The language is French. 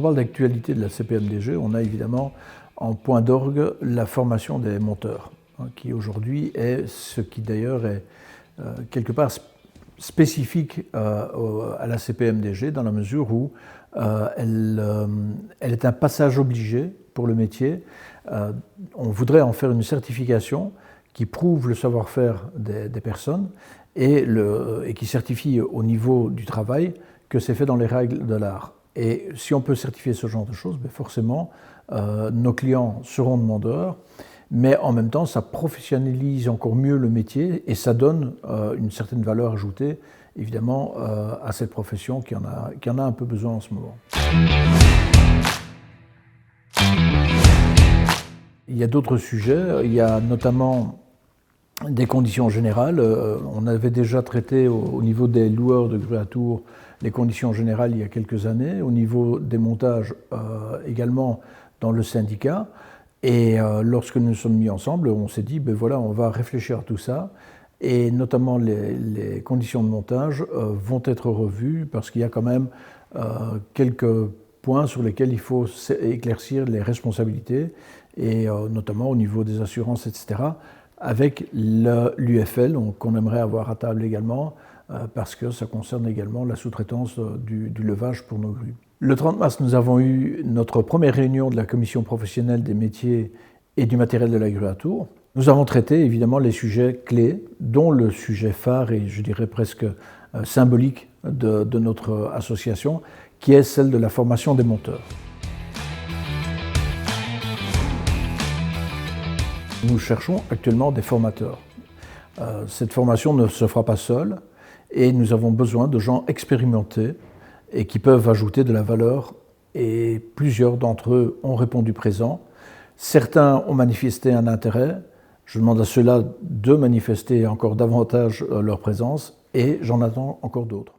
parle d'actualité de la CPMDG, on a évidemment en point d'orgue la formation des monteurs, qui aujourd'hui est ce qui d'ailleurs est quelque part spécifique à la CPMDG dans la mesure où elle est un passage obligé pour le métier. On voudrait en faire une certification qui prouve le savoir-faire des personnes et qui certifie au niveau du travail que c'est fait dans les règles de l'art. Et si on peut certifier ce genre de choses, forcément, nos clients seront demandeurs, mais en même temps, ça professionnalise encore mieux le métier et ça donne une certaine valeur ajoutée, évidemment, à cette profession qui en a un peu besoin en ce moment. Il y a d'autres sujets, il y a notamment des conditions générales. On avait déjà traité au niveau des loueurs de grues à tour les conditions générales il y a quelques années, au niveau des montages également dans le syndicat. Et lorsque nous nous sommes mis ensemble, on s'est dit, voilà, on va réfléchir à tout ça. Et notamment les conditions de montage vont être revues parce qu'il y a quand même quelques points sur lesquels il faut éclaircir les responsabilités, et notamment au niveau des assurances, etc., avec l'UFL qu'on aimerait avoir à table également, parce que ça concerne également la sous-traitance du levage pour nos grues. Le 30 mars, nous avons eu notre première réunion de la commission professionnelle des métiers et du matériel de la grue à tour. Nous avons traité évidemment les sujets clés, dont le sujet phare et je dirais presque symbolique de notre association, qui est celle de la formation des monteurs. Nous cherchons actuellement des formateurs. Cette formation ne se fera pas seule et nous avons besoin de gens expérimentés et qui peuvent ajouter de la valeur, et plusieurs d'entre eux ont répondu présent. Certains ont manifesté un intérêt. Je demande à ceux-là de manifester encore davantage leur présence et j'en attends encore d'autres.